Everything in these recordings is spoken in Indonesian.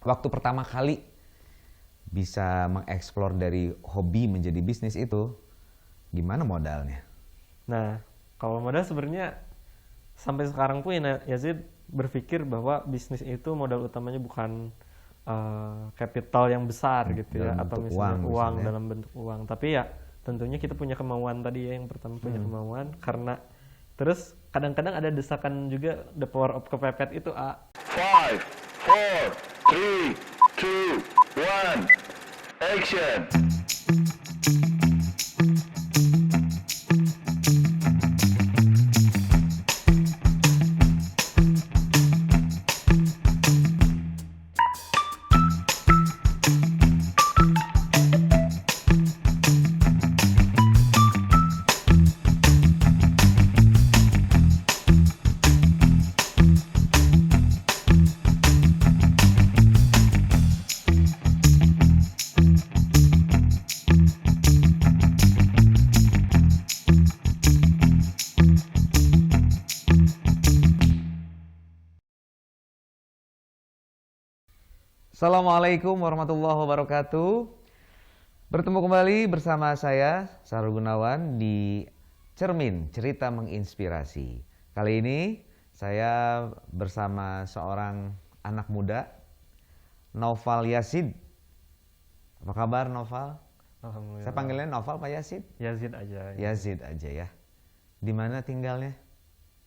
waktu pertama kali bisa mengeksplor dari hobi menjadi bisnis itu, gimana modalnya? Nah, kalau modal sebenarnya sampai sekarang pun Yazid berpikir bahwa bisnis itu modal utamanya bukan capital yang besar gitu ya, Dalam atau bentuk misalnya uang uang misalnya. dalam bentuk uang. Tapi ya tentunya kita punya kemauan tadi ya, yang pertama punya kemauan, karena terus kadang-kadang ada desakan juga, the power of kepepet itu 5, 4, 3, 2, 1, action! Assalamualaikum warahmatullahi wabarakatuh. Bertemu kembali bersama saya, Sahrul Gunawan, di Cermin Cerita Menginspirasi. Kali ini saya bersama seorang anak muda, Naufal Yazid. Apa kabar, Naufal? alhamdulillah. Saya panggilnya Naufal, Pak Yazid? Yazid aja. Yazid aja ya. Di mana tinggalnya?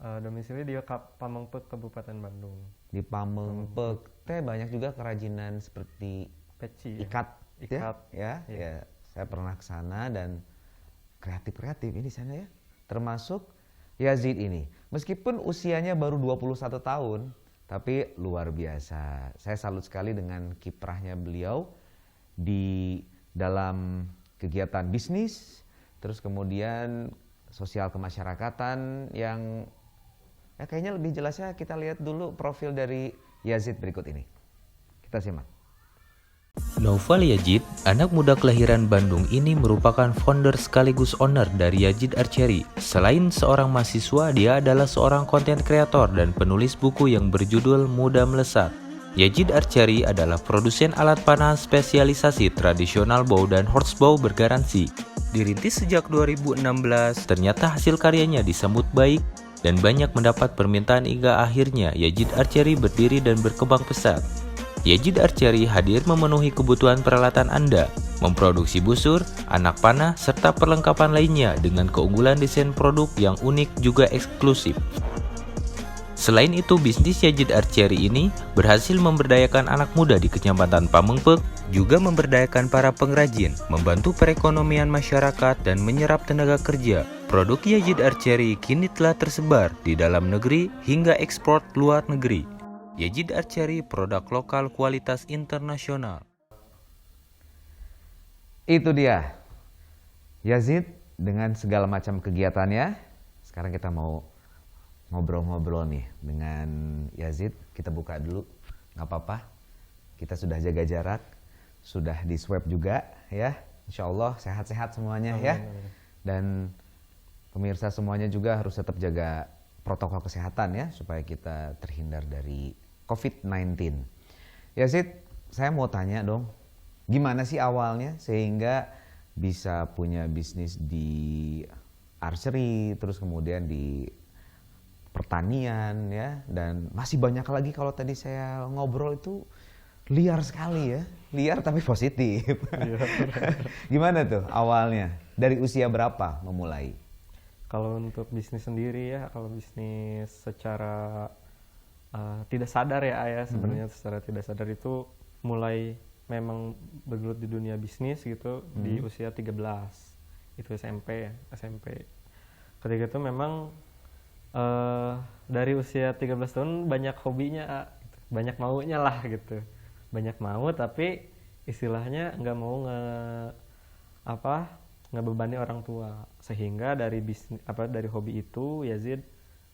Domisili di Pamengpeuk, Kabupaten Bandung. Di Pamengpeuk. Teh banyak juga kerajinan seperti Peci. ikat, Ikat. ya. Iya. Saya pernah ke sana dan kreatif ini sana ya. Termasuk Yazid ini. Meskipun usianya baru 21 tahun, tapi luar biasa. Saya salut sekali dengan kiprahnya beliau di dalam kegiatan bisnis, terus kemudian sosial kemasyarakatan yang ya kayaknya lebih jelasnya kita lihat dulu profil dari Yazid berikut ini. Kita simak. Naufal Yazid, anak muda kelahiran Bandung ini merupakan founder sekaligus owner dari Yazid Archery. Selain seorang mahasiswa, dia adalah seorang konten kreator dan penulis buku yang berjudul Muda Melesat. Yazid Archery adalah produsen alat panah spesialisasi tradisional bow dan horsebow bergaransi. Dirintis sejak 2016, ternyata hasil karyanya disambut baik dan banyak mendapat permintaan hingga akhirnya Yazid Archery berdiri dan berkembang pesat. Yazid Archery hadir memenuhi kebutuhan peralatan Anda, memproduksi busur, anak panah, serta perlengkapan lainnya dengan keunggulan desain produk yang unik juga eksklusif. Selain itu, bisnis Yazid Archery ini berhasil memberdayakan anak muda di Kecamatan Pamengpeuk, juga memberdayakan para pengrajin, membantu perekonomian masyarakat dan menyerap tenaga kerja. Produk Yazid Archery kini telah tersebar di dalam negeri hingga ekspor luar negeri. Yazid Archery produk lokal kualitas internasional. Itu dia Yazid dengan segala macam kegiatannya. Sekarang kita mau ngobrol-ngobrol nih dengan Yazid. Kita buka dulu, nggak apa-apa. Kita sudah jaga jarak, sudah di swab juga ya. Insya Allah sehat-sehat semuanya ya. Dan pemirsa semuanya juga harus tetap jaga protokol kesehatan ya, supaya kita terhindar dari COVID-19. Yazid, saya mau tanya dong, gimana sih awalnya sehingga bisa punya bisnis di archery, terus kemudian di pertanian ya, dan masih banyak lagi. Kalau tadi saya ngobrol itu liar sekali ya, liar tapi positif. Gimana tuh awalnya? Dari usia berapa memulai? Kalau untuk bisnis sendiri ya, kalau bisnis secara tidak sadar ya Ayah, sebenarnya secara tidak sadar itu mulai memang bergelut di dunia bisnis gitu di usia 13. Itu SMP ya, SMP. Ketika itu memang dari usia 13 tahun banyak hobinya, banyak maunya lah gitu. Banyak mau tapi istilahnya nggak mau ngebebani orang tua, sehingga dari bisnis dari hobi itu Yazid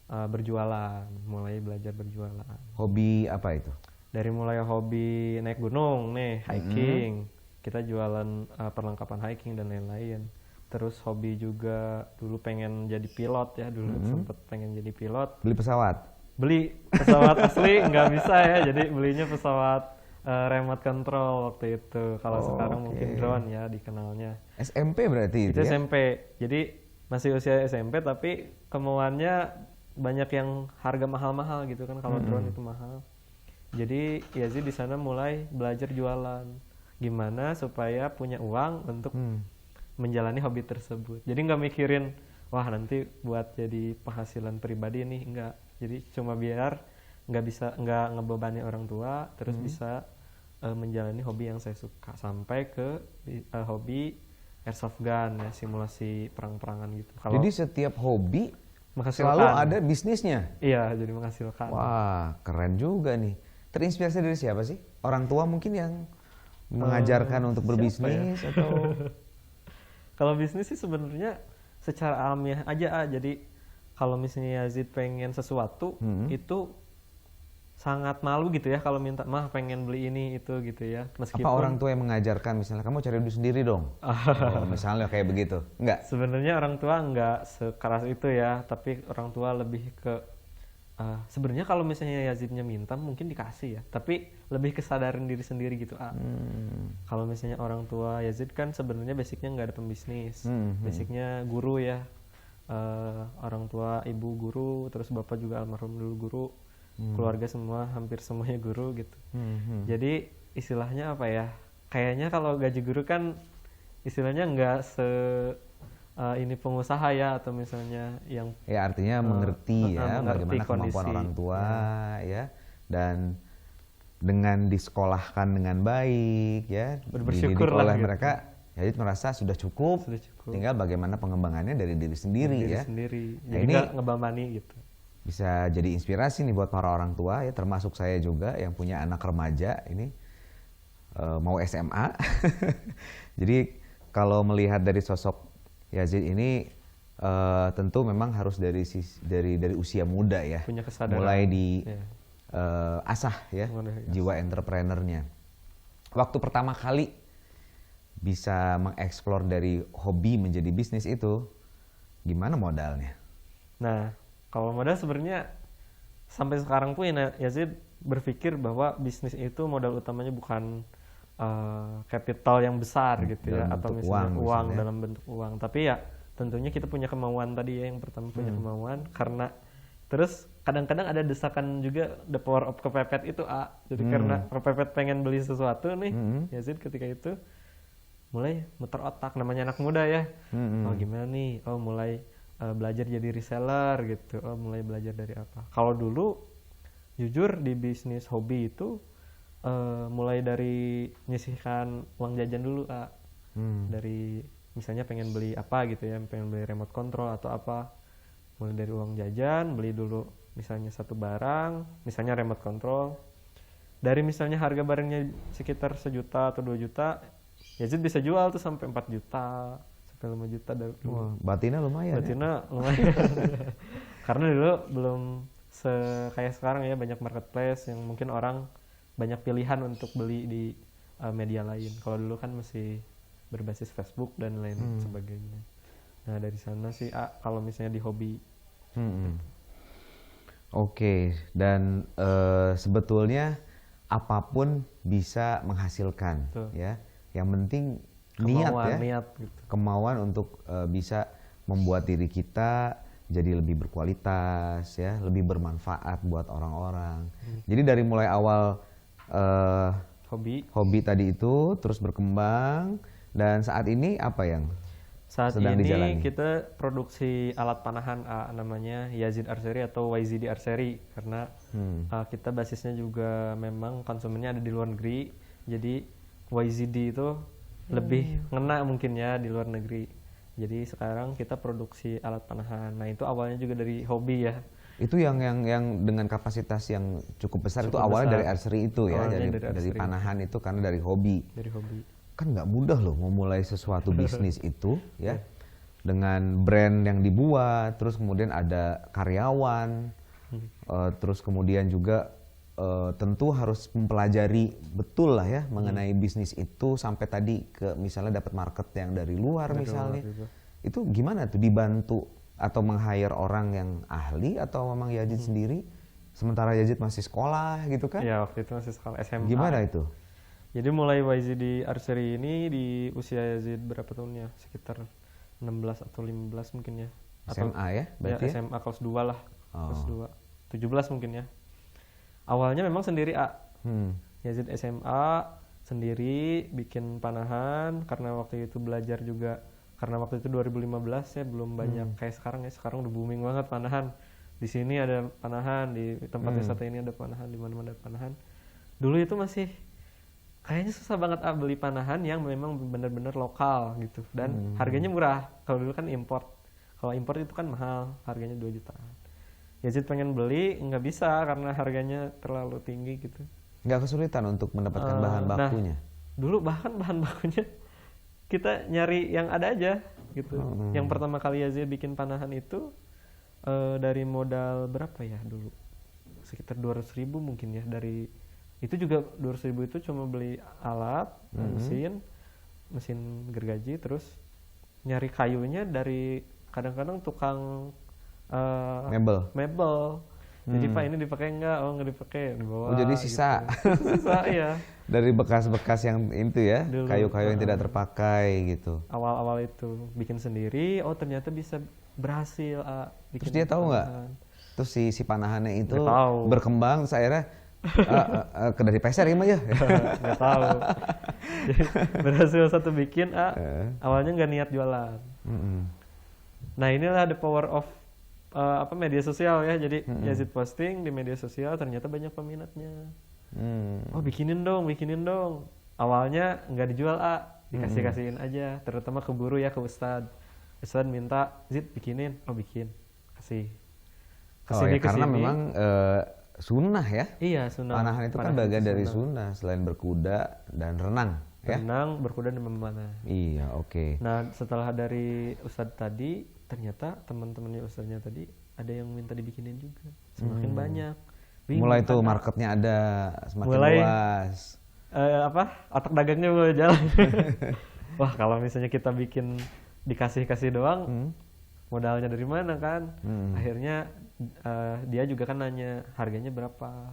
berjualan, mulai belajar berjualan. Hobi apa itu? Dari mulai hobi naik gunung nih, hiking, kita jualan perlengkapan hiking dan lain-lain. Terus hobi juga dulu pengen jadi pilot ya, dulu sempet pengen jadi pilot. Beli pesawat? Beli pesawat asli nggak bisa ya, jadi belinya pesawat remote control waktu itu. Kalau Oh, sekarang oke. mungkin drone ya dikenalnya. SMP berarti Itu itu ya? SMP. Jadi masih usia SMP tapi kemauannya banyak yang harga mahal-mahal gitu kan, kalau drone itu mahal. Jadi Yazid di sana mulai belajar jualan. Gimana supaya punya uang untuk menjalani hobi tersebut. Jadi nggak mikirin wah nanti buat jadi penghasilan pribadi nih, enggak. Jadi cuma biar nggak ngebebani orang tua, terus bisa menjalani hobi yang saya suka sampai ke hobi airsoft gun ya, simulasi perang-perangan gitu. Kalau Jadi setiap hobi menghasilkan, selalu ada bisnisnya? iya, jadi menghasilkan. Wah, keren juga nih. Terinspirasi dari siapa sih? Orang tua mungkin yang mengajarkan untuk siapa berbisnis atau Kalau bisnis sih sebenarnya secara alamiah aja. Jadi kalau misalnya Yazid pengen sesuatu itu sangat malu gitu ya kalau minta mah pengen beli ini itu gitu ya. Meskipun apa orang tua yang mengajarkan misalnya kamu cari duit sendiri dong? Oh, misalnya kayak begitu. Enggak. sebenarnya orang tua nggak sekeras itu ya, tapi orang tua lebih ke sebenarnya kalau misalnya Yazidnya minta mungkin dikasih ya, tapi lebih kesadaran diri sendiri gitu. Kalau misalnya orang tua Yazid kan sebenarnya basicnya nggak ada pembisnis, basicnya guru ya. Orang tua ibu guru, terus bapak juga almarhum dulu guru, keluarga semua hampir semuanya guru gitu. Jadi istilahnya apa ya, kayaknya kalau gaji guru kan istilahnya nggak ini pengusaha ya, atau misalnya yang Ya artinya mengerti ya mengerti bagaimana kemampuan kondisi. orang tua ya, dan dengan disekolahkan dengan baik ya, Bersyukur dididik lah oleh gitu. mereka, jadi merasa sudah cukup, Sudah cukup. tinggal bagaimana pengembangannya dari diri sendiri diri ya. sendiri, Nah, jadi ini nggak ngebebani gitu. bisa jadi inspirasi nih buat para orang tua ya, termasuk saya juga yang punya anak remaja ini mau SMA. Jadi kalau melihat dari sosok Yazid ini tentu memang harus dari usia muda ya, Punya kesadaran. mulai di Ya. asah ya Mulai diasah. jiwa entrepreneurnya. Waktu pertama kali bisa mengeksplor dari hobi menjadi bisnis itu gimana modalnya? Nah, kalau modal sebenarnya sampai sekarang pun Yazid berpikir bahwa bisnis itu modal utamanya bukan capital yang besar gitu ya, dalam atau bentuk misalnya uang uang misalnya. dalam bentuk uang. Tapi ya tentunya kita punya kemauan tadi ya, yang pertama punya kemauan, karena terus kadang-kadang ada desakan juga, the power of kepepet itu jadi karena kepepet pengen beli sesuatu nih, Yazid ketika itu mulai muter otak, namanya anak muda ya. Oh gimana nih, oh mulai belajar jadi reseller gitu, oh mulai belajar dari apa. Kalau dulu jujur di bisnis hobi itu mulai dari nyisihkan uang jajan dulu, dari misalnya pengen beli apa gitu ya, pengen beli remote control atau apa, mulai dari uang jajan beli dulu misalnya satu barang, misalnya remote control, dari misalnya harga barangnya sekitar 1 juta atau 2 juta, Yazid bisa jual tuh sampai 4 juta sampai 5 juta dari dulu. Wah, batinnya lumayan. Ya? Batinnya lumayan. Karena dulu belum kayak sekarang ya, banyak marketplace yang mungkin orang banyak pilihan untuk beli di media lain. Kalau dulu kan masih berbasis Facebook dan lain sebagainya. Nah dari sana sih kalau misalnya di hobi. Oke, dan sebetulnya apapun bisa menghasilkan, Betul. ya. Yang penting niat Kemauan, ya, niat gitu. kemauan untuk bisa membuat diri kita jadi lebih berkualitas, ya, lebih bermanfaat buat orang-orang. Jadi dari mulai awal hobi tadi itu terus berkembang, dan saat ini apa yang Saat sedang ini dijalani? kita produksi alat panahan namanya Yazid Archery atau YZD Archery, karena kita basisnya juga memang konsumennya ada di luar negeri, jadi YZD itu lebih ngena mungkin ya di luar negeri. Jadi sekarang kita produksi alat panahan. Nah itu awalnya juga dari hobi ya. Itu yang dengan kapasitas yang cukup besar, itu Cukup awalnya besar. dari archery itu ya, Awalnya dari archery. panahan itu karena dari hobi. Dari hobi. Kan nggak mudah loh memulai sesuatu bisnis itu ya, dengan brand yang dibuat, terus kemudian ada karyawan, terus kemudian juga tentu harus mempelajari betul lah ya mengenai bisnis itu, sampai tadi ke misalnya dapat market yang dari luar misalnya. Itu gimana tuh, dibantu atau meng-hire orang yang ahli atau memang Yazid sendiri sementara Yazid masih sekolah gitu kan? Ya waktu itu masih sekolah SMA. Gimana itu? Jadi mulai YZD Archery ini di usia Yazid berapa tahun ya? Sekitar 16 atau 15 mungkin ya. Atau, SMA ya berarti ya? SMA kelas 2 lah. Oh. Kelas 2. 17 mungkin ya. Awalnya memang sendiri Yazid SMA sendiri bikin panahan karena waktu itu belajar juga, karena waktu itu 2015 ya belum banyak kayak sekarang ya. Sekarang udah booming banget panahan. Di sini ada panahan, di tempat wisata ini ada panahan, di mana-mana ada panahan. Dulu itu masih kayaknya susah banget beli panahan yang memang benar-benar lokal gitu dan harganya murah. Kalau dulu kan import. Kalau import itu kan mahal, harganya 2 jutaan. Yazid pengen beli nggak bisa karena harganya terlalu tinggi gitu. Nggak kesulitan untuk mendapatkan bahan bakunya? Nah, dulu bahkan bahan bakunya kita nyari yang ada aja gitu. Yang pertama kali Yazid bikin panahan itu dari modal berapa ya dulu? Sekitar 200.000 mungkin ya. Dari itu juga 200.000 itu cuma beli alat, mesin gergaji, terus nyari kayunya dari kadang-kadang tukang mebel. Jadi Pak ini dipakai enggak? Oh nggak dipakai, dibawa. Oh jadi sisa. Gitu. Sisa ya. Dari bekas-bekas yang itu ya, Dulu, kayu-kayu yang tidak terpakai gitu. Awal-awal itu bikin sendiri, oh ternyata bisa berhasil. Terus dia tahu nggak? Terus si panahannya itu berkembang, terus akhirnya dari peser gimana ya? Nggak tahu. Jadi, berhasil satu bikin, awalnya nggak niat jualan. Nah inilah the power of media sosial ya. Jadi Yazid posting di media sosial, ternyata banyak peminatnya. Oh bikinin dong. Awalnya nggak dijual, dikasih-kasihin aja. Terutama keburu ya ke Ustadz. Ustadz minta, Zid bikinin, bikin, kasih. Ya, karena memang sunnah ya. Iya sunnah. Panahan itu kan bagian dari sunnah selain berkuda dan renang. Renang, berkuda dan memanah. Iya, oke. Nah setelah dari Ustadz tadi, ternyata teman-temannya Ustadznya tadi ada yang minta dibikinin juga. Semakin banyak. Mulai tuh marketnya ada semakin luas. Otak dagangnya mulai jalan. Wah kalau misalnya kita bikin dikasih doang, modalnya dari mana kan? Akhirnya dia juga kan nanya harganya berapa.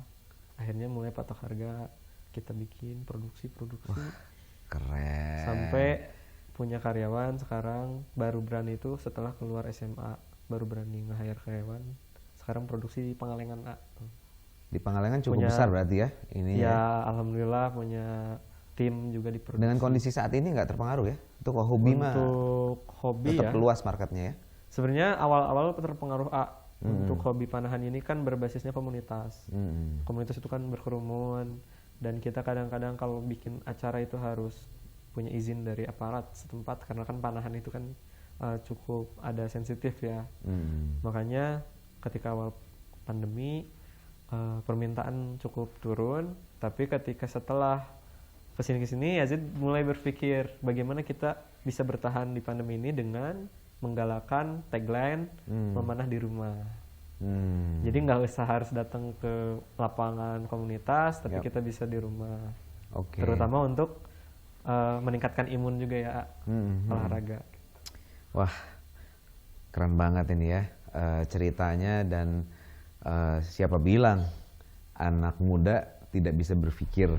Akhirnya mulai patok harga, kita bikin produksi. Wah, keren. Sampai punya karyawan sekarang, baru berani itu setelah keluar SMA baru berani nge-hire karyawan. Sekarang produksi di Pangalengan Di Pangalengan cukup besar berarti ya ini ya. Alhamdulillah punya tim juga di produksi. Dengan kondisi saat ini nggak terpengaruh ya? Untuk hobi Untuk hobi tetap ya luas marketnya ya? Sebenarnya awal-awal terpengaruh Untuk hobi panahan ini kan berbasisnya komunitas. Komunitas itu kan berkerumun, dan kita kadang-kadang kalau bikin acara itu harus punya izin dari aparat setempat, karena kan panahan itu kan cukup ada sensitif ya. Makanya ketika awal pandemi permintaan cukup turun, tapi ketika setelah kesini Yazid mulai berpikir bagaimana kita bisa bertahan di pandemi ini dengan menggalakkan tagline memanah di rumah. Jadi nggak usah harus datang ke lapangan komunitas, tapi kita bisa di rumah. Terutama untuk meningkatkan imun juga ya, olahraga. Wah, keren banget ini ya ceritanya, dan siapa bilang anak muda tidak bisa berpikir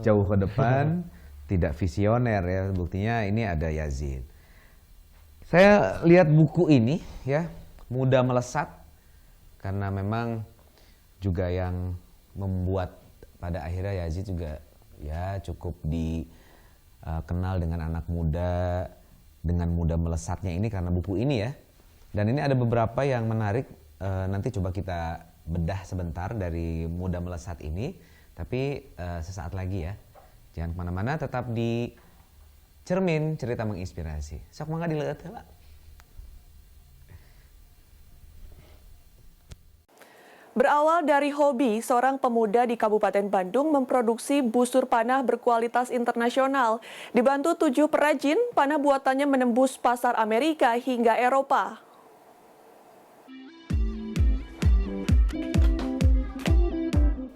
jauh ke depan, tidak visioner ya. Buktinya ini ada Yazid. Saya lihat buku ini ya, Muda Melesat, karena memang juga yang membuat pada akhirnya Yazid juga ya cukup dikenal dengan anak muda, dengan muda melesatnya ini karena buku ini ya. Dan ini ada beberapa yang menarik, nanti coba kita bedah sebentar dari Muda Melesat ini, tapi sesaat lagi ya. Jangan kemana-mana, tetap di Cermin Cerita Menginspirasi. Sok mangga dilihat ya, Pak. Berawal dari hobi, seorang pemuda di Kabupaten Bandung memproduksi busur panah berkualitas internasional. Dibantu 7 perajin, panah buatannya menembus pasar Amerika hingga Eropa.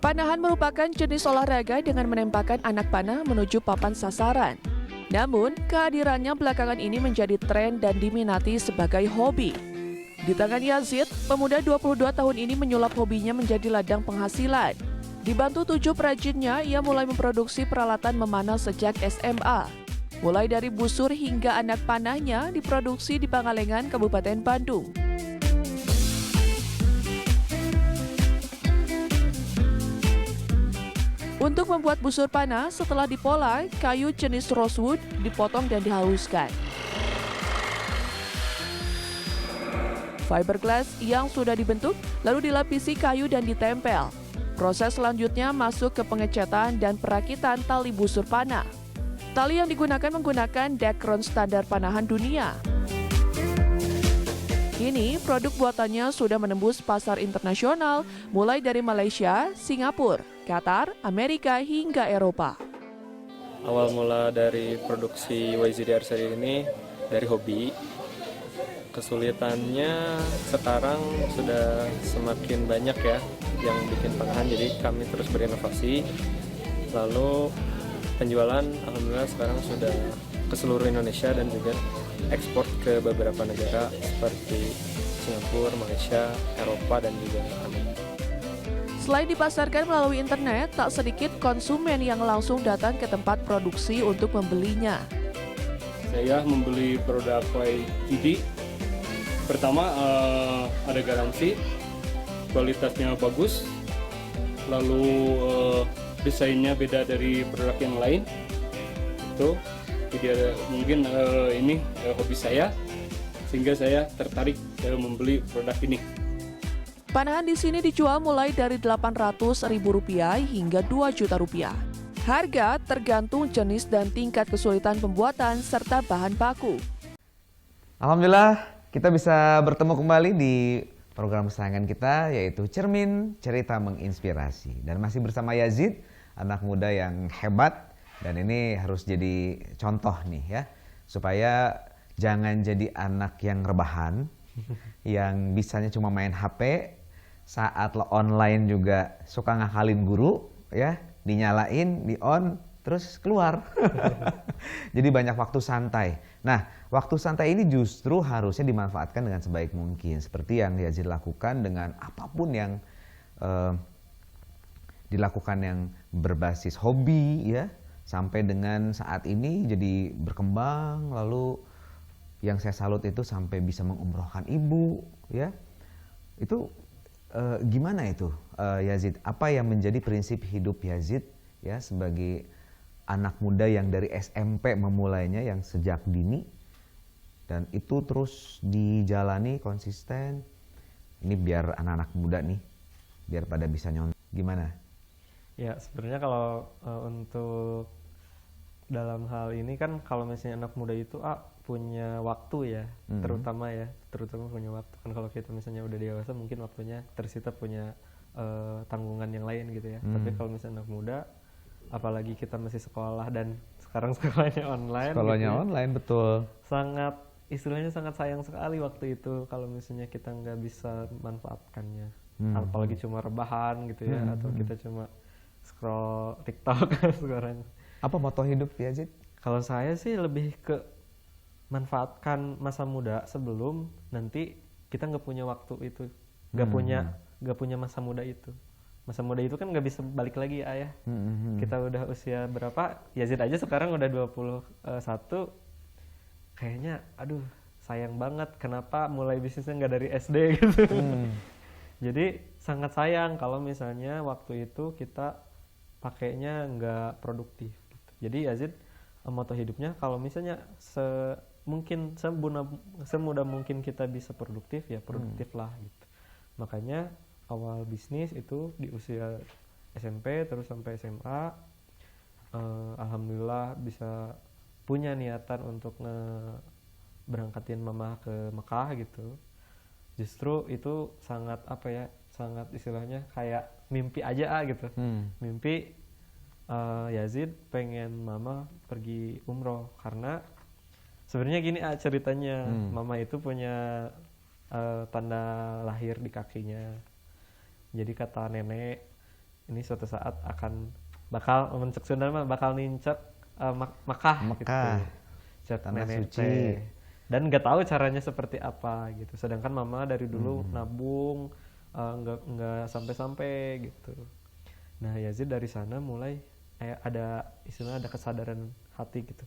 Panahan merupakan jenis olahraga dengan menembakkan anak panah menuju papan sasaran. Namun, kehadirannya belakangan ini menjadi tren dan diminati sebagai hobi. Di tangan Yazid, pemuda 22 tahun ini menyulap hobinya menjadi ladang penghasilan. Dibantu 7 perajinnya, ia mulai memproduksi peralatan memanah sejak SMA. Mulai dari busur hingga anak panahnya diproduksi di Pangalengan, Kabupaten Bandung. Untuk membuat busur panah, setelah dipola, kayu jenis rosewood dipotong dan dihaluskan. Fiberglass yang sudah dibentuk lalu dilapisi kayu dan ditempel. Proses selanjutnya masuk ke pengecatan dan perakitan tali busur panah. Tali yang digunakan menggunakan Dacron standar panahan dunia. Kini produk buatannya sudah menembus pasar internasional mulai dari Malaysia, Singapura, Qatar, Amerika hingga Eropa. Awal mula dari produksi YZD Archery ini dari hobi. Kesulitannya sekarang sudah semakin banyak ya yang bikin panahan, jadi kami terus berinovasi. Lalu penjualan alhamdulillah sekarang sudah ke seluruh Indonesia dan juga ekspor ke beberapa negara seperti Singapura, Malaysia, Eropa, dan juga Amerika. Selain dipasarkan melalui internet, tak sedikit konsumen yang langsung datang ke tempat produksi untuk membelinya. Saya membeli produk YZD. Pertama ada garansi, kualitasnya bagus, lalu desainnya beda dari produk yang lain. Itu jadi mungkin ini hobi saya, sehingga saya tertarik membeli produk ini. Panahan di sini dijual mulai dari Rp800.000 hingga Rp2 juta. Harga tergantung jenis dan tingkat kesulitan pembuatan serta bahan baku. Alhamdulillah kita bisa bertemu kembali di program kesayangan kita yaitu Cermin Cerita Menginspirasi. Dan masih bersama Yazid, anak muda yang hebat. Dan ini harus jadi contoh nih ya, supaya jangan jadi anak yang rebahan, yang bisanya cuma main HP, saat lo online juga suka ngakalin guru ya, dinyalain, di on, terus keluar. Jadi banyak waktu santai. Nah, waktu santai ini justru harusnya dimanfaatkan dengan sebaik mungkin. Seperti yang Yazid lakukan dengan apapun yang dilakukan yang berbasis hobi ya. Sampai dengan saat ini jadi berkembang, lalu yang saya salut itu sampai bisa mengumrohkan ibu ya. Itu gimana itu Yazid? Apa yang menjadi prinsip hidup Yazid ya sebagai anak muda yang dari SMP memulainya yang sejak dini dan itu terus dijalani konsisten. Ini biar anak-anak muda nih biar pada bisa nyontek. Gimana? Ya sebenarnya kalau untuk dalam hal ini kan kalau misalnya anak muda itu punya waktu ya, terutama punya waktu kan. Kalau kita misalnya udah dewasa mungkin waktunya tersita, punya tanggungan yang lain gitu ya. Tapi kalau misalnya anak muda, apalagi kita masih sekolah dan sekarang sekolahnya online. Sekolahnya gitu ya, online betul. Sangat istilahnya sangat sayang sekali waktu itu kalau misalnya kita nggak bisa manfaatkannya. Apalagi cuma rebahan gitu ya, atau kita cuma scroll TikTok sekarang. Apa moto hidup Yazid? Kalau saya sih lebih ke manfaatkan masa muda sebelum nanti kita nggak punya waktu itu, nggak punya masa muda itu. Masa muda itu kan nggak bisa balik lagi ya. Kita udah usia berapa? Yazid aja sekarang udah 21. Kayaknya aduh sayang banget kenapa mulai bisnisnya nggak dari SD gitu. Jadi sangat sayang kalau misalnya waktu itu kita pakainya nggak produktif gitu. Jadi Yazid moto hidupnya kalau misalnya semudah mungkin kita bisa produktif ya produktif lah gitu. Makanya awal bisnis itu di usia SMP terus sampai SMA, alhamdulillah bisa punya niatan untuk berangkatin mama ke Mekah gitu. Justru itu sangat sangat istilahnya kayak mimpi aja gitu. Mimpi Yazid pengen mama pergi umroh karena sebenarnya gini ceritanya. Mama itu punya tanda lahir di kakinya. Jadi kata nenek ini suatu saat bakal nincek Makkah gitu. Tanah nenek suci. dan nggak tahu caranya seperti apa gitu. Sedangkan mama dari dulu nabung nggak sampai-sampai gitu. Nah Yazid dari sana mulai ada istilahnya ada kesadaran hati gitu.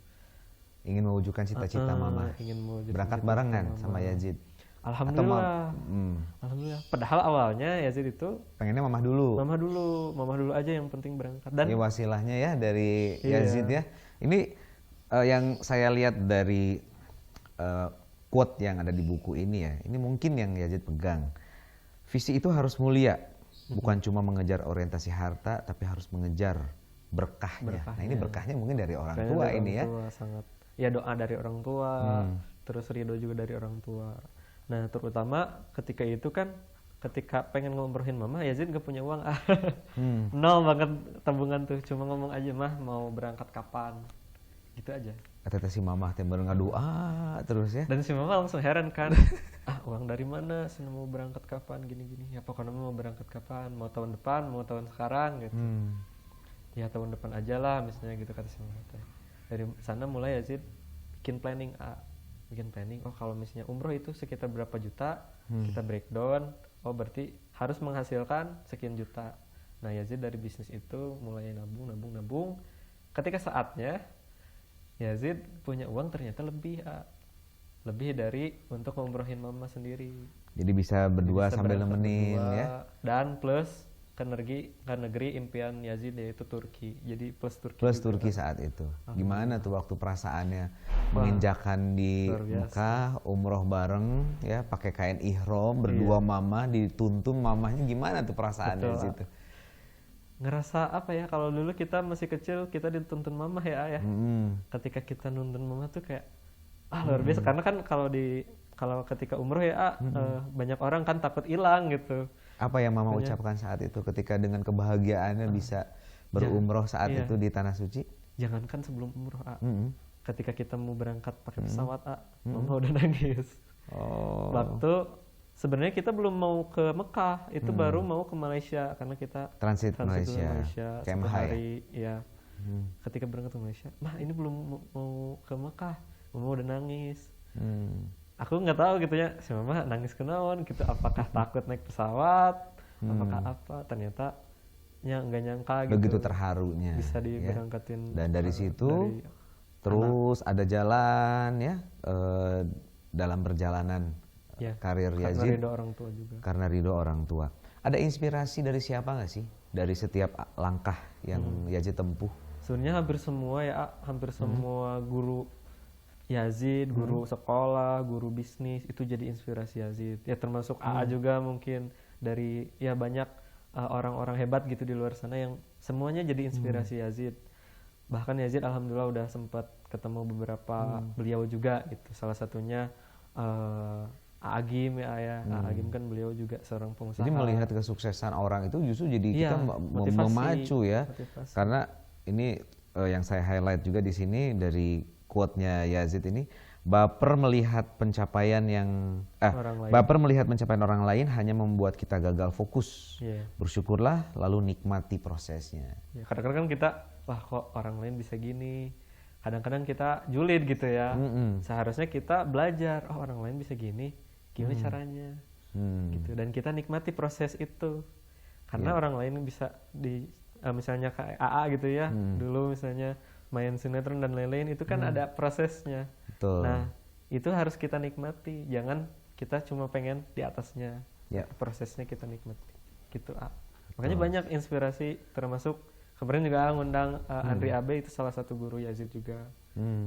Ingin mewujudkan cita-cita mama. Ingin mewujudkan Berangkat cita-cita barengan mama. sama Yazid. Alhamdulillah. Alhamdulillah. Padahal awalnya Yazid itu Pengennya mama dulu. mama dulu aja yang penting berangkat. Dan Ini wasilahnya ya dari Iya. Yazid ya. Ini yang saya lihat dari quote yang ada di buku ini ya. Ini mungkin yang Yazid pegang. Visi itu harus mulia, bukan cuma mengejar orientasi harta, tapi harus mengejar berkahnya. Nah ini berkahnya mungkin dari orang kayaknya tua dari ini orang ya. tua sangat. Ya doa dari orang tua, terus ridho juga dari orang tua. Nah terutama ketika itu kan, ketika pengen ngomrohin mama, Yazid gak punya uang. Nol banget tabungan tuh, cuma ngomong aja mah mau berangkat kapan, gitu aja. Kata si mama teh ngadu terus ya. Dan si mama langsung heran kan, uang dari mana, Sina mau berangkat kapan, gini-gini. Ya pokoknya mau berangkat kapan, mau tahun depan, mau tahun sekarang gitu. Ya tahun depan aja lah misalnya gitu kata si mama teh. Dari sana mulai Yazid bikin planning, oh kalau misalnya umroh itu sekitar berapa juta, kita breakdown, oh berarti harus menghasilkan sekian juta. Nah Yazid dari bisnis itu mulai nabung. Ketika saatnya Yazid punya uang ternyata lebih dari untuk ngumrohin mama sendiri. Jadi bisa berdua Bisa sambil berangkat nemenin berdua, ya. Dan plus ke negeri impian Yazid yaitu Turki. Jadi plus Turki. Plus juga. Turki saat itu. Gimana tuh waktu perasaannya menginjakan di luar biasa. Mekah, umroh bareng ya, pakai kain ihram, berdua mama dituntun mamanya, gimana tuh perasaannya di Betul, situ? Ngerasa apa ya, kalau dulu kita masih kecil kita dituntun mama ya ayah. Ketika kita nuntun mama tuh kayak luar biasa, karena kan kalau ketika umroh ya banyak orang kan takut hilang gitu. Apa yang mama ucapkan saat itu ketika dengan kebahagiaannya bisa berumroh saat iya. itu di tanah suci? Jangankan sebelum umroh ketika kita mau berangkat pakai pesawat mama udah nangis. Waktu sebenarnya kita belum mau ke Mekah, itu baru mau ke Malaysia karena kita Transit dulu Malaysia, satu KMH ya? hari ya. Ketika berangkat ke Malaysia, mah ini belum mau ke Mekah, mama udah nangis. Aku nggak tahu gitu ya, si mama nangis kenaon gitu, apakah takut naik pesawat, apakah apa, ternyata nggak nyangka gitu. Begitu terharunya. Bisa ya. diberangkatin. Dan dari situ terus ada jalan ya dalam perjalanan karir karena Yazid. ridho orang tua juga. Karena ridho orang tua. Ada inspirasi dari siapa nggak sih? Dari setiap langkah yang Yazid tempuh? Sebenarnya hampir semua guru Yazid, guru sekolah, guru bisnis itu jadi inspirasi Yazid. Ya termasuk AA juga mungkin, dari ya banyak orang-orang hebat gitu di luar sana yang semuanya jadi inspirasi Yazid. Bahkan Yazid alhamdulillah udah sempat ketemu beberapa beliau juga gitu. Salah satunya Agim ya. Agim kan beliau juga seorang pengusaha. Jadi melihat kesuksesan orang itu justru jadi kita motivasi, memacu ya. motivasi. Karena ini yang saya highlight juga di sini dari quote-nya Yazid ini, baper melihat pencapaian orang lain hanya membuat kita gagal fokus. Bersyukurlah lalu nikmati prosesnya. Ya, kadang-kadang kan kita, wah kok orang lain bisa gini. Kadang-kadang kita julid gitu ya. Seharusnya kita belajar, oh orang lain bisa gini, gimana caranya. Gitu. Dan kita nikmati proses itu. Karena orang lain bisa misalnya kayak AA gitu ya. Dulu misalnya main sinetron dan lain-lain itu kan ada prosesnya. Betul. Nah, itu harus kita nikmati. Jangan kita cuma pengen di atasnya. Prosesnya kita nikmati. Gitu, Makanya banyak inspirasi, termasuk kemarin juga ngundang Andri Abe, itu salah satu guru Yazid juga.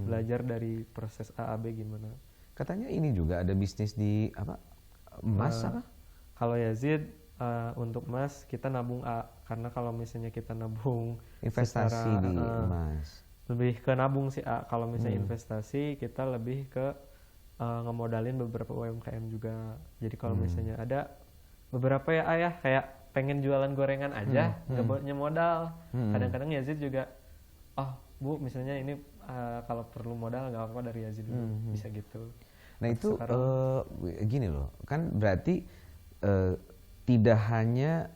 Belajar dari proses AAB gimana. Katanya ini juga ada bisnis di emas apa? Kalau Yazid untuk emas kita nabung karena kalau misalnya kita nabung Investasi di emas. Lebih ke nabung sih kalau misalnya investasi kita lebih ke ngemodalin beberapa UMKM juga. Jadi kalau misalnya ada beberapa ya ayah kayak pengen jualan gorengan aja nggak punya modal. Kadang-kadang Yazid juga Bu misalnya ini kalau perlu modal nggak apa-apa dari Yazid dulu, bisa gitu. Nah itu gini loh, kan berarti tidak hanya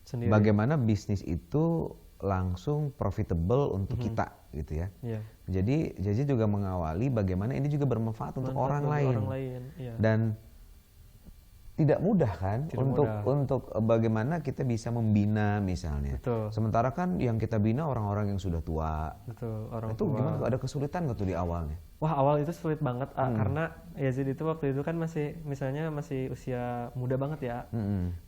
bagaimana bisnis itu langsung profitable untuk kita gitu ya. Iya. Jadi Yazid juga mengawali bagaimana ini juga bermanfaat untuk Manfaat orang bagi lain. orang lain, iya. Dan tidak mudah kan Tidak mudah. untuk bagaimana kita bisa membina misalnya. Betul. Sementara kan yang kita bina orang-orang yang sudah tua. Betul, orang Itu tua. gimana tuh? Ada kesulitan nggak tuh di awalnya? Wah, awal itu sulit banget, karena Yazid itu waktu itu kan masih usia muda banget ya.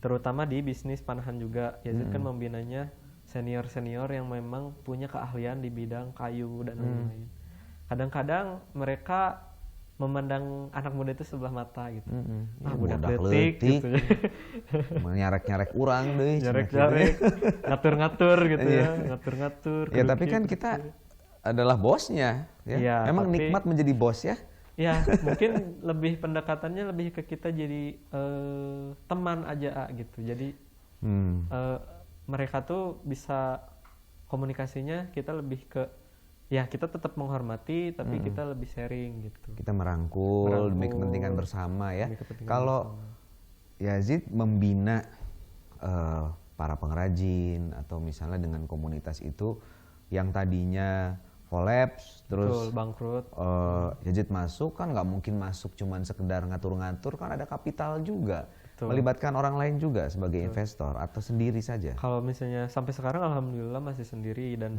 Terutama di bisnis panahan juga. Yazid kan membinanya senior-senior yang memang punya keahlian di bidang kayu dan lain-lain. Kadang-kadang mereka memandang anak muda itu sebelah mata gitu. Ah, budak letik gitu. Nyarek-nyarek urang deh. Jarek-jarek, ngatur-ngatur gitu ya, ngatur-ngatur. Ya tapi kerukit kan gitu. kita adalah bosnya ya. Iya, Memang tapi- nikmat menjadi bos ya. Ya, mungkin lebih pendekatannya lebih ke kita jadi teman aja gitu. Jadi mereka tuh bisa komunikasinya kita lebih ke ya kita tetap menghormati tapi kita lebih sharing gitu. Kita merangkul demi Merangkul. kepentingan bersama ya. Demi kepentingan Kalau Yazid membina para pengrajin atau misalnya dengan komunitas itu yang tadinya kolaps terus Betul, bangkrut. Yazid masuk kan nggak mungkin masuk cuman sekedar ngatur-ngatur, kan ada kapital juga. Betul. Melibatkan orang lain juga sebagai investor atau sendiri saja. Kalau misalnya sampai sekarang alhamdulillah masih sendiri dan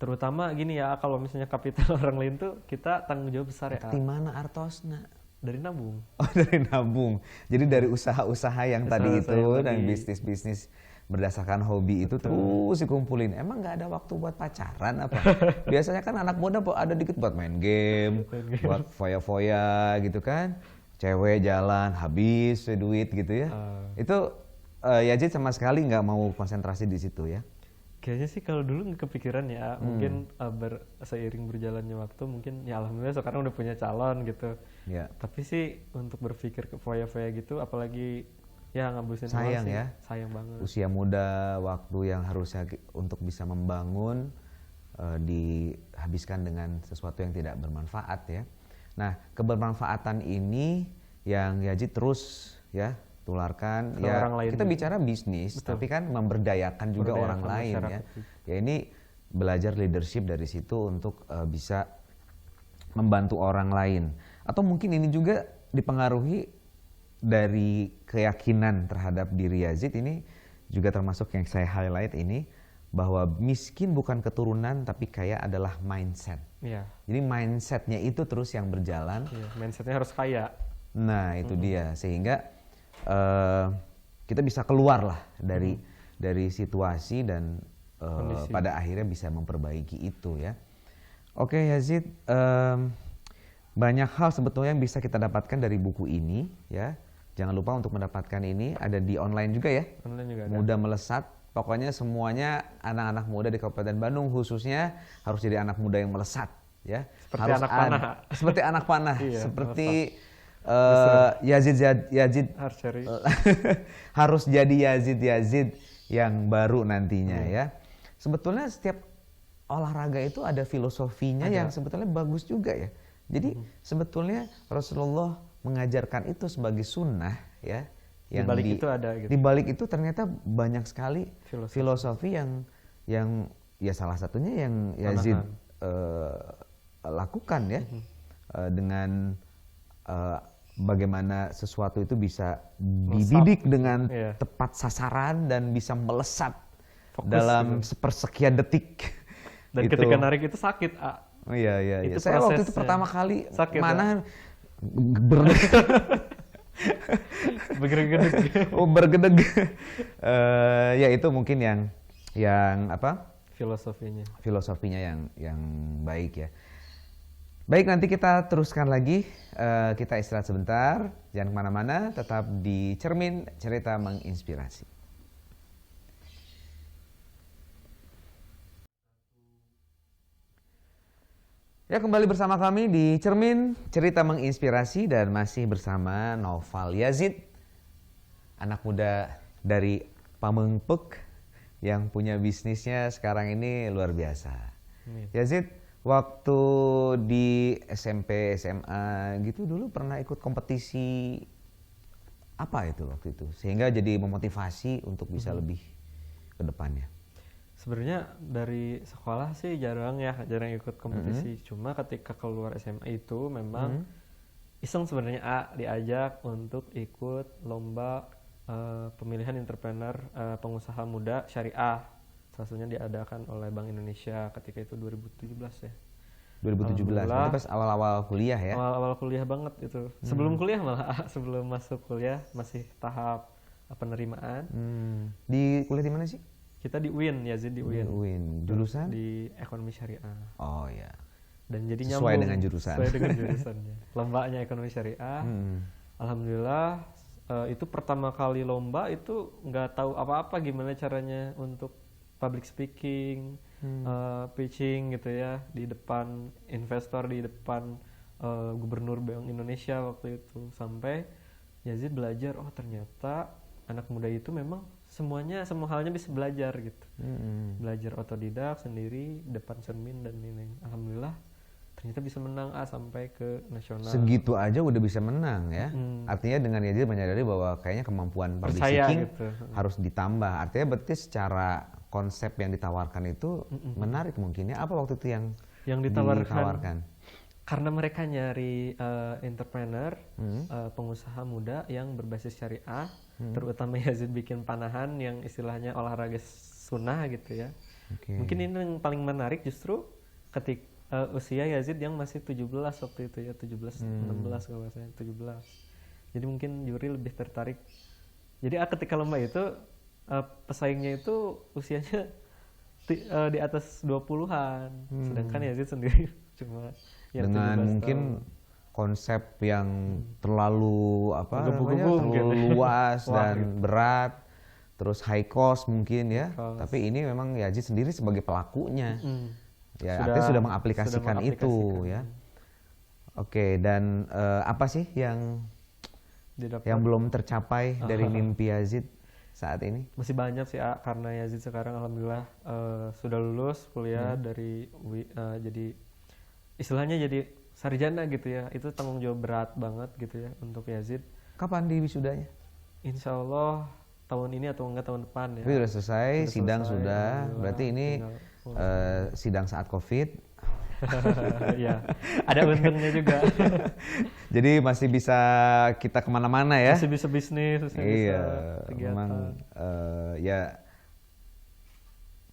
terutama gini ya, kalau misalnya kapital orang lain tuh kita tanggung jawab besar ya. Di mana artosna? Dari nabung. Oh, dari nabung. Jadi dari usaha-usaha yang tadi Usaha-usaha itu yang dan tadi. bisnis-bisnis berdasarkan hobi itu terus dikumpulin. Emang nggak ada waktu buat pacaran apa? Biasanya kan anak muda ada dikit buat main game, buat foya-foya gitu kan. Cewek jalan habis duit gitu ya. Itu Yazid sama sekali nggak mau konsentrasi di situ ya. Kayaknya sih kalau dulu nggak kepikiran ya, mungkin seiring berjalannya waktu mungkin ya alhamdulillah sekarang udah punya calon gitu. Ya. Tapi sih untuk berpikir ke foya-foya gitu, apalagi ya ngabisin uang Sayang sih, ya. sayang banget. Usia muda, waktu yang harusnya untuk bisa membangun dihabiskan dengan sesuatu yang tidak bermanfaat ya. Nah, kebermanfaatan ini yang Yazid terus ya tularkan Ke ya. orang lain Kita juga. bicara bisnis, tapi kan memberdayakan juga Memberdayakan orang lain ya. masyarakat juga. Ya ini belajar leadership dari situ untuk bisa membantu orang lain. Atau mungkin ini juga dipengaruhi dari keyakinan terhadap diri Yazid, ini juga termasuk yang saya highlight ini, bahwa miskin bukan keturunan tapi kaya adalah mindset. Iya, Jadi mindsetnya itu terus yang berjalan. iya, mindsetnya harus kaya. Nah itu dia, sehingga kita bisa keluar lah dari situasi dan Kondisi. pada akhirnya bisa memperbaiki itu ya. Oke Yazid, banyak hal sebetulnya yang bisa kita dapatkan dari buku ini ya. Jangan lupa untuk mendapatkan ini, ada di online juga ya. Online juga ada. Muda melesat. Pokoknya semuanya anak-anak muda di Kabupaten Bandung khususnya harus jadi anak muda yang melesat ya. Seperti Harus anak panah. Seperti anak panah, Iya, seperti Yazid Archery. harus jadi Yazid yang baru nantinya ya. Sebetulnya setiap olahraga itu ada filosofinya yang sebetulnya bagus juga ya. Jadi sebetulnya Rasulullah mengajarkan itu sebagai sunnah ya. Di balik itu ada gitu. Di balik itu ternyata banyak sekali Filosofi. filosofi yang ya salah satunya yang Yazid lakukan ya. Dengan bagaimana sesuatu itu bisa dididik dengan Iya. tepat sasaran dan bisa melesat Fokus dalam gitu. sepersekian detik. Dan Gitu. ketika narik itu sakit, Oh iya. Itu Saya waktu itu prosesnya. pertama kali Sakit, mana bergedeg. bergedeg. Ya itu mungkin yang apa? Filosofinya. Filosofinya yang baik ya. Baik, nanti kita teruskan lagi. Kita istirahat sebentar. Jangan kemana-mana, tetap di Cermin Cerita Menginspirasi. Ya, kembali bersama kami di Cermin Cerita Menginspirasi dan masih bersama Noval Yazid, anak muda dari Pamengpeuk yang punya bisnisnya sekarang ini luar biasa. Yazid, waktu di SMP, SMA gitu dulu pernah ikut kompetisi apa itu waktu itu? Sehingga jadi memotivasi untuk bisa lebih ke depannya. Sebenarnya dari sekolah sih jarang ikut kompetisi. Cuma ketika keluar SMA itu memang iseng sebenarnya diajak untuk ikut lomba pemilihan entrepreneur pengusaha muda syariah. Salah satunya diadakan oleh Bank Indonesia ketika itu 2017 ya. 2017, Alhamdulillah. itu pas awal-awal kuliah ya? Awal-awal kuliah banget itu. Sebelum kuliah malah, sebelum masuk kuliah masih tahap penerimaan. Di kuliah di mana sih? Kita di UIN, Yazid di UIN. UIN. Jurusan? Di ekonomi syariah. Oh ya. Dan jadi Sesuai nyambung dengan jurusan. sesuai dengan jurusannya. Lombanya ekonomi syariah. Alhamdulillah itu pertama kali lomba itu nggak tahu apa-apa gimana caranya untuk public speaking, pitching gitu ya di depan investor, di depan gubernur Bank Indonesia waktu itu. Sampai Yazid belajar, oh ternyata anak muda itu memang semua halnya bisa belajar gitu. Belajar otodidak sendiri depan cermin dan ini. Alhamdulillah ternyata bisa menang sampai ke nasional. Segitu aja udah bisa menang ya. Artinya dengan Yazid menyadari bahwa kayaknya kemampuan public speaking gitu. harus ditambah. Artinya berarti secara konsep yang ditawarkan itu menarik mungkin ya. Apa waktu itu yang ditawarkan? Karena mereka nyari entrepreneur, pengusaha muda yang berbasis syariah, terutama Yazid bikin panahan yang istilahnya olahraga sunnah gitu ya. Mungkin ini yang paling menarik justru ketika usia Yazid yang masih 17 waktu itu ya, 16 kalau nggak salah, 17. Jadi mungkin juri lebih tertarik. Jadi ketika lomba itu pesaingnya itu usianya di atas 20-an, sedangkan Yazid sendiri cuma ya dengan 17 mungkin tahun. konsep yang terlalu Menggebu-gebu terlalu gitu. luas Wah, dan gitu. berat, terus high cost mungkin ya. Cost. Tapi ini memang Yazid sendiri sebagai pelakunya. Ya, Sudah- artinya sudah mengaplikasikan sudah itu mengaplikasikan. ya. Oke, dan apa sih yang Didapat. belum tercapai dari mimpi Yazid saat ini? Masih banyak sih karena Yazid sekarang alhamdulillah sudah lulus kuliah dari jadi istilahnya jadi sarjana gitu ya. Itu tanggung jawab berat banget gitu ya untuk Yazid. Kapan di wisudanya? Insya Allah tahun ini atau enggak tahun depan ya. Tapi sudah selesai, sidang selesai, sudah. alhamdulillah. Berarti ini sidang saat COVID. Ya, ada untungnya juga. Jadi masih bisa kita kemana-mana ya? Masih bisa bisnis, masih bisa Iya, kegiatan. memang ya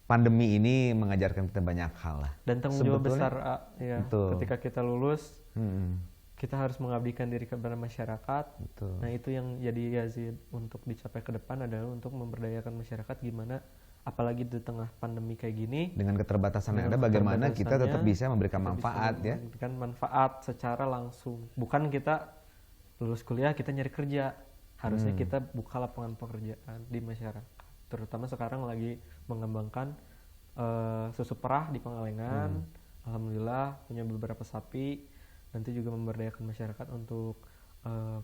pandemi ini mengajarkan kita banyak hal lah. Dan tanggung jawab Sebetulnya- besar ya. Betul. Ketika kita lulus, Mm-mm. kita harus mengabdikan diri kepada masyarakat. Betul. Nah itu yang jadi Yazid untuk dicapai ke depan adalah untuk memberdayakan masyarakat gimana, apalagi di tengah pandemi kayak gini. Dengan keterbatasan yang ada, Dengan bagaimana kita tetap keterbatasannya, bisa memberikan kita manfaat bisa ya? memberikan manfaat secara langsung. Bukan kita lulus kuliah kita nyari kerja. Harusnya kita buka lapangan pekerjaan di masyarakat. Terutama sekarang lagi mengembangkan susu perah di Pangalengan. Alhamdulillah punya beberapa sapi. Nanti juga memberdayakan masyarakat untuk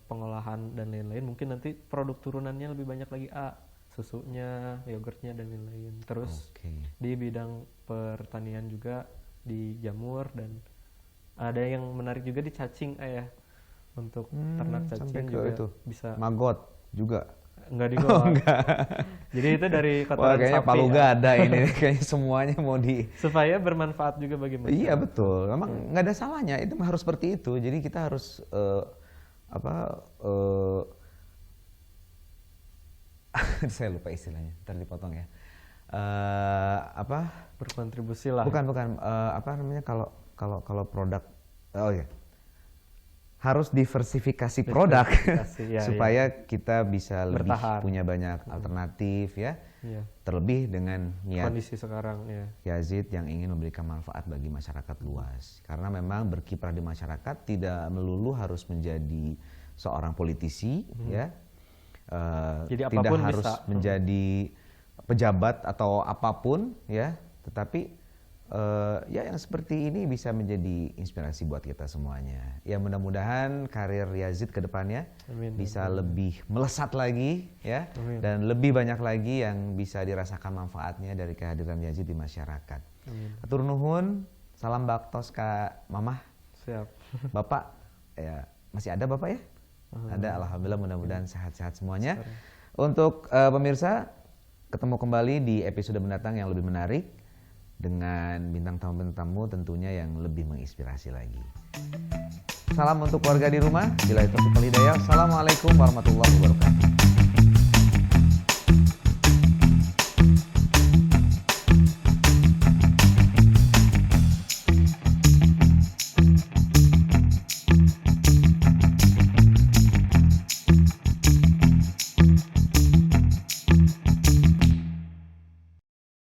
pengolahan dan lain-lain. Mungkin nanti produk turunannya lebih banyak lagi susunya, yogurtnya dan lain-lain. Terus Oke. di bidang pertanian juga di jamur, dan ada yang menarik juga di cacing ya. Untuk ternak Sampai cacing ke juga itu. bisa Magot juga. enggak digolong. Jadi itu dari Wah, kotoran kayaknya sapi palu gada ini. Kayaknya semuanya mau di. supaya bermanfaat juga bagi masyarakat. Iya betul. Memang nggak ada salahnya. Itu harus seperti itu. Jadi kita harus saya lupa istilahnya. Ntar dipotong ya. Berkontribusi lah. Bukan. Apa namanya kalau produk. Oh ya. Harus diversifikasi produk Diversifikasi, ya, supaya kita bisa lebih Bertahan. punya banyak alternatif ya. Iya. Terlebih dengan niat Kondisi sekarang ya. Yazid yang ingin memberikan manfaat bagi masyarakat luas. Karena memang berkiprah di masyarakat tidak melulu harus menjadi seorang politisi ya. Jadi Tidak apapun harus bisa. menjadi pejabat atau apapun ya. Tetapi ya yang seperti ini bisa menjadi inspirasi buat kita semuanya. Ya mudah-mudahan karir Yazid ke depannya Amin. bisa lebih melesat lagi ya. Amin. Dan lebih banyak lagi yang bisa dirasakan manfaatnya dari kehadiran Yazid di masyarakat. Atur nuhun, salam baktos Kak Mamah. Siap. Bapak ya masih ada Bapak ya? Ada, alhamdulillah, mudah-mudahan sehat-sehat semuanya. Untuk pemirsa, ketemu kembali di episode mendatang yang lebih menarik dengan bintang tamu tentunya yang lebih menginspirasi lagi. Salam untuk keluarga di rumah. Billahi taufiq wal hidayah. Assalamualaikum warahmatullahi wabarakatuh.